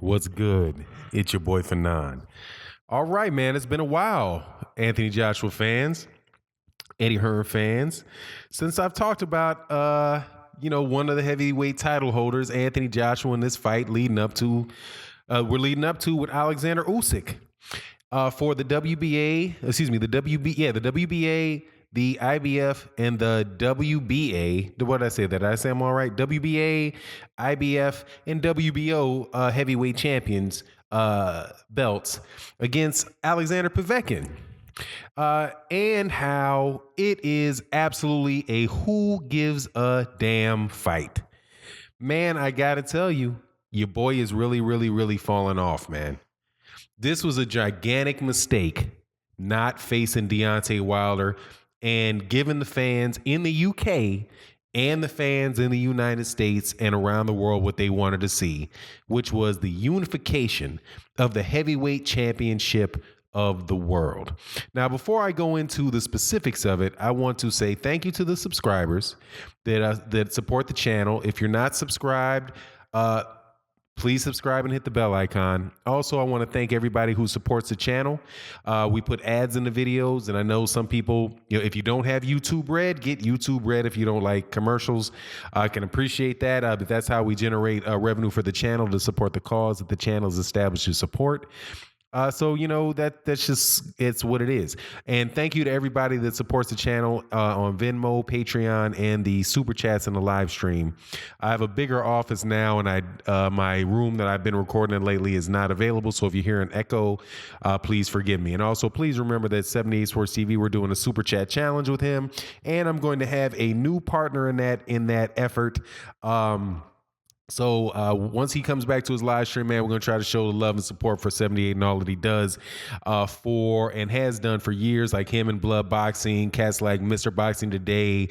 What's good? It's your boy Fanon. All right, man. It's been a while, Anthony Joshua fans, Eddie Hearn fans, since I've talked about one of the heavyweight title holders, Anthony Joshua, in this fight we're leading up to with Alexander Usyk for the WBA, the WBA, the IBF, and the WBA. What did I say? Did I say I'm all right? WBA, IBF, and WBO heavyweight champions belts against Alexander Povetkin. And how it is absolutely a who gives a damn fight. Man, I gotta tell you, your boy is really, really, really falling off, man. This was a gigantic mistake not facing Deontay Wilder and giving the fans in the UK and the fans in the United States and around the world what they wanted to see, which was the unification of the heavyweight championship of the world. Now, before I go into the specifics of it, I want to say thank you to the subscribers that support the channel. If you're not subscribed, please subscribe and hit the bell icon. Also, I want to thank everybody who supports the channel. We put ads in the videos, and I know some people, if you don't have YouTube Red, get YouTube Red if you don't like commercials. I can appreciate that, but that's how we generate revenue for the channel to support the cause that the channel is established to support. So that's just, it's what it is. And thank you to everybody that supports the channel on Venmo, Patreon, and the super chats and the live stream. I have a bigger office now, and my room that I've been recording in lately is not available. So if you hear an echo, please forgive me. And also, please remember that 78 Sports TV, we're doing a super chat challenge with him, and I'm going to have a new partner in that effort. So once he comes back to his live stream, man, we're going to try to show the love and support for 78 and all that he does for and has done for years, like him and Blood Boxing, cats like Mr. Boxing Today,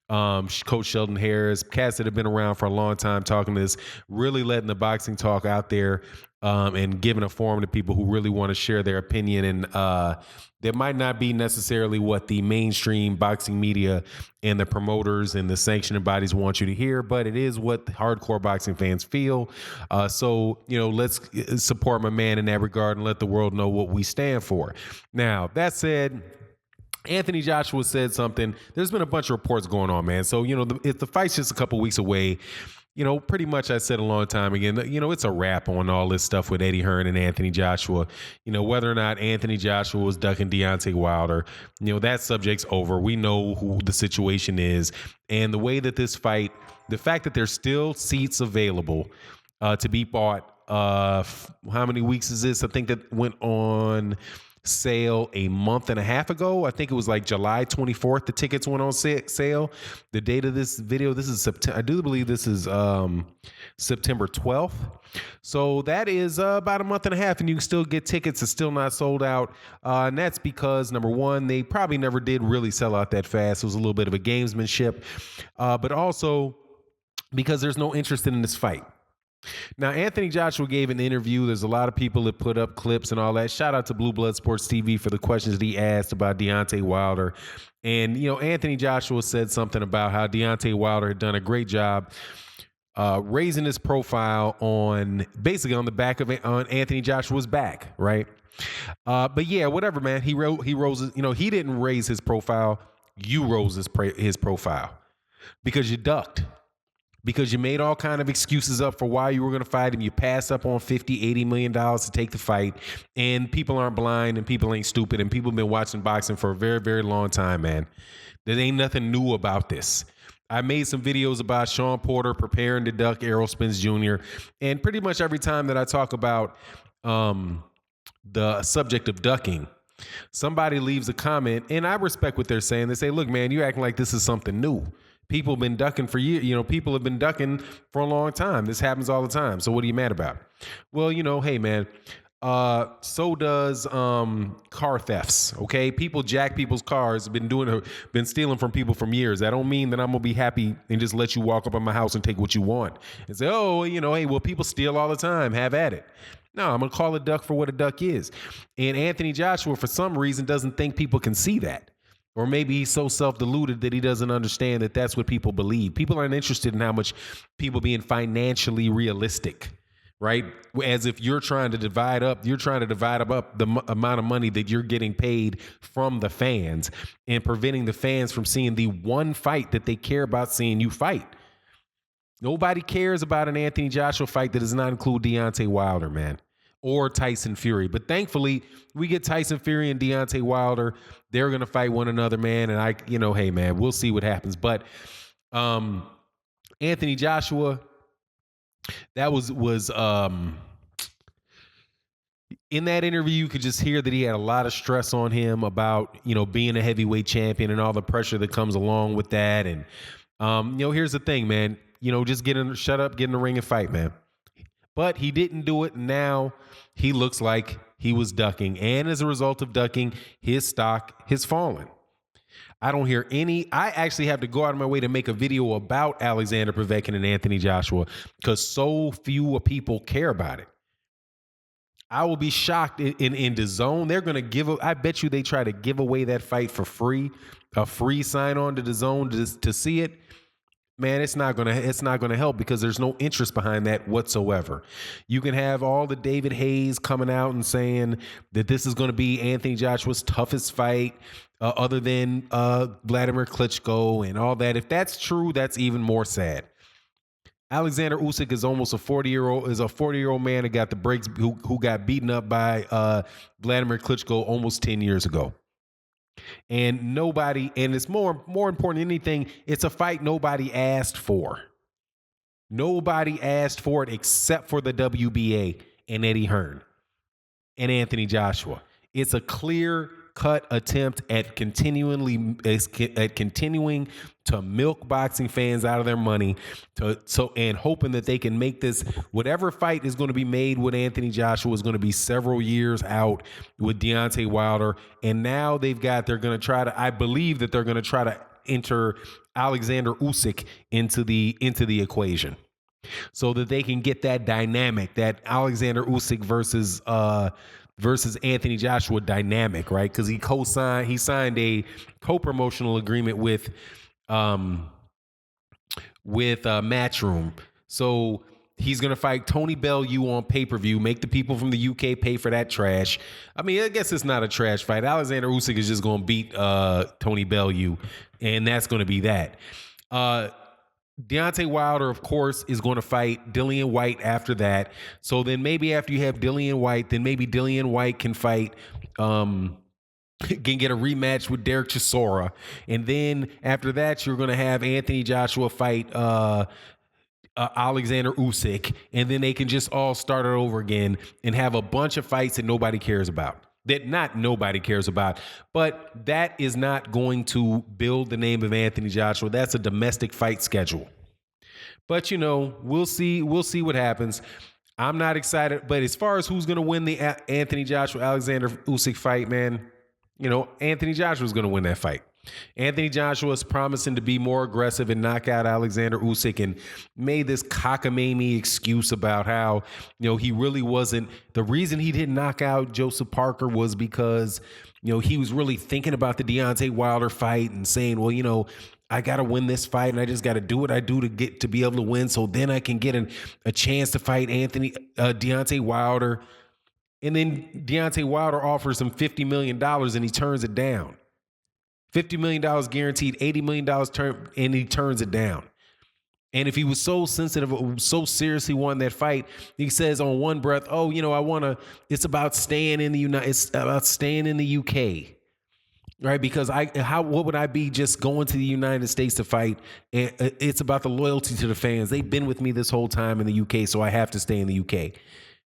Coach Sheldon Harris, cats that have been around for a long time talking this, really letting the boxing talk out there and giving a forum to people who really want to share their opinion. And that might not be necessarily what the mainstream boxing media and the promoters and the sanctioning bodies want you to hear, but it is what hardcore boxing fans feel. So let's support my man in that regard and let the world know what we stand for. Now, that said, Anthony Joshua said something. There's been a bunch of reports going on, man. So, if the fight's just a couple weeks away, pretty much I said a long time again, it's a wrap on all this stuff with Eddie Hearn and Anthony Joshua. Whether or not Anthony Joshua was ducking Deontay Wilder, that subject's over. We know who the situation is. And the way that this fight, the fact that there's still seats available to be bought, how many weeks is this? I think that went on sale a month and a half ago. I think it was like July 24th. The tickets went on sale. The date of this video, this is September. I do believe this is September 12th. So that is about a month and a half, and you can still get tickets. It's still not sold out. And that's because, number one, they probably never did really sell out that fast. It was a little bit of a gamesmanship, but also because there's no interest in this fight. Now, Anthony Joshua gave an interview. There's a lot of people that put up clips and all that. Shout out to Blue Blood Sports TV for the questions that he asked about Deontay Wilder. And, Anthony Joshua said something about how Deontay Wilder had done a great job raising his profile on the back of it, on Anthony Joshua's back, right? But yeah, whatever, man. He rose, he didn't raise his profile. You rose his profile because you ducked. Because you made all kind of excuses up for why you were going to fight him. You passed up on $50-80 million to take the fight. And people aren't blind and people ain't stupid. And people have been watching boxing for a very, very long time, man. There ain't nothing new about this. I made some videos about Sean Porter preparing to duck Errol Spence Jr. And pretty much every time that I talk about the subject of ducking, somebody leaves a comment. And I respect what they're saying. They say, look, man, you're acting like this is something new. People have been ducking for years. People have been ducking for a long time. This happens all the time. So what are you mad about? Well, hey, man, so does car thefts, okay? People jack people's cars, been stealing from people for years. That don't mean that I'm going to be happy and just let you walk up on my house and take what you want. And say, hey, well, people steal all the time. Have at it. No, I'm going to call a duck for what a duck is. And Anthony Joshua, for some reason, doesn't think people can see that. Or maybe he's so self-deluded that he doesn't understand that that's what people believe. People aren't interested in how much people being financially realistic, right? As if you're trying to divide up the amount of money that you're getting paid from the fans and preventing the fans from seeing the one fight that they care about seeing you fight. Nobody cares about an Anthony Joshua fight that does not include Deontay Wilder, man, or Tyson Fury. But thankfully, we get Tyson Fury and Deontay Wilder. They're going to fight one another, man. And hey, man, we'll see what happens. But Anthony Joshua, that was in that interview, you could just hear that he had a lot of stress on him about, being a heavyweight champion and all the pressure that comes along with that. And, here's the thing, man, just shut up, get in the ring and fight, man. But he didn't do it. And now he looks like he was ducking. And as a result of ducking, his stock has fallen. I don't hear I actually have to go out of my way to make a video about Alexander Povetkin and Anthony Joshua because so few people care about it. I will be shocked in the zone. They're going to I bet you they try to give away that fight for free, a free sign on to the zone to see it. Man, it's not gonna help because there's no interest behind that whatsoever. You can have all the David Hayes coming out and saying that this is going to be Anthony Joshua's toughest fight, other than Vladimir Klitschko and all that. If that's true, that's even more sad. Alexander Usyk is almost a 40-year-old man that got the breaks, who got beaten up by Vladimir Klitschko almost 10 years ago. And it's more important than anything, it's a fight nobody asked for. Nobody asked for it except for the WBA and Eddie Hearn and Anthony Joshua. It's a clear-cut attempt at continuing to milk boxing fans out of their money and hoping that they can make this, whatever fight is going to be made with Anthony Joshua is going to be several years out with Deontay Wilder. And now I believe that they're going to try to enter Alexander Usyk into the equation so that they can get that dynamic, that Alexander Usyk versus Anthony Joshua dynamic, right? Because he signed a co-promotional agreement with Matchroom. So he's going to fight Tony Bellew on pay-per-view, make the people from the UK pay for that trash. I mean, I guess it's not a trash fight. Alexander Usyk is just going to beat Tony Bellew, and that's going to be that. Deontay Wilder, of course, is going to fight Dillian White after that. So then maybe after you have Dillian White, then maybe Dillian White can fight, can get a rematch with Derek Chisora. And then after that, you're going to have Anthony Joshua fight Alexander Usyk. And then they can just all start it over again and have a bunch of fights that nobody cares about. Nobody cares about, but that is not going to build the name of Anthony Joshua. That's a domestic fight schedule. But we'll see what happens. I'm not excited, but as far as who's going to win the Anthony Joshua Alexander Usyk fight, man, Anthony Joshua is going to win that fight. Anthony Joshua is promising to be more aggressive and knock out Alexander Usyk, and made this cockamamie excuse about how, he really wasn't. The reason he didn't knock out Joseph Parker was because, he was really thinking about the Deontay Wilder fight and saying, well, I got to win this fight and I just got to do what I do to be able to win. So then I can get a chance to fight Deontay Wilder. And then Deontay Wilder offers him $50 million and he turns it down. $50 million guaranteed, $80 million and he turns it down. And if he was so sensitive, so seriously wanting that fight, he says on one breath, it's about staying in the UK. Right? Because what would I be just going to the United States to fight? It's about the loyalty to the fans. They've been with me this whole time in the UK, so I have to stay in the UK.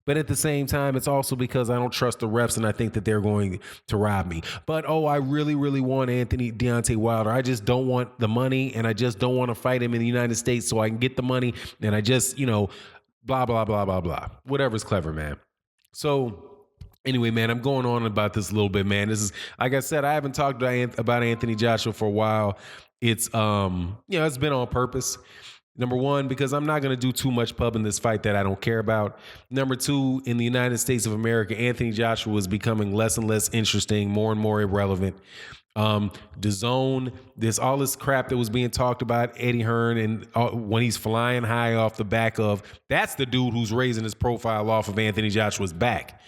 But at the same time, it's also because I don't trust the refs and I think that they're going to rob me. But, I really, really want Deontay Wilder. I just don't want the money and I just don't want to fight him in the United States so I can get the money. And I just, blah, blah, blah, blah, blah. Whatever's clever, man. So anyway, man, I'm going on about this a little bit, man. This is, like I said, I haven't talked about Anthony Joshua for a while. It's, it's been on purpose. Number one, because I'm not going to do too much pub in this fight that I don't care about. Number two, in the United States of America, Anthony Joshua is becoming less and less interesting, more and more irrelevant. DAZN, there's all this crap that was being talked about Eddie Hearn, and when he's flying high off the back of, that's the dude who's raising his profile off of Anthony Joshua's back.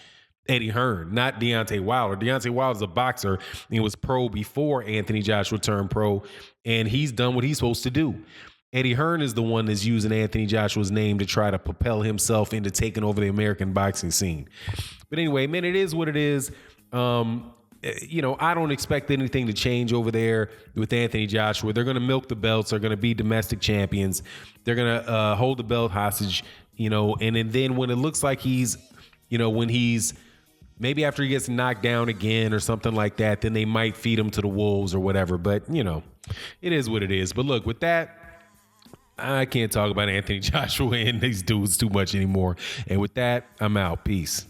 Eddie Hearn, not Deontay Wilder. Deontay Wilder's a boxer. He was pro before Anthony Joshua turned pro, and he's done what he's supposed to do. Eddie Hearn is the one that's using Anthony Joshua's name to try to propel himself into taking over the American boxing scene. But anyway, man, it is what it is. I don't expect anything to change over there with Anthony Joshua. They're going to milk the belts. They're going to be domestic champions. They're going to hold the belt hostage, and then when it looks like when he's maybe after he gets knocked down again or something like that, then they might feed him to the wolves or whatever. But, it is what it is. But look, with that, I can't talk about Anthony Joshua and these dudes too much anymore. And with that, I'm out. Peace.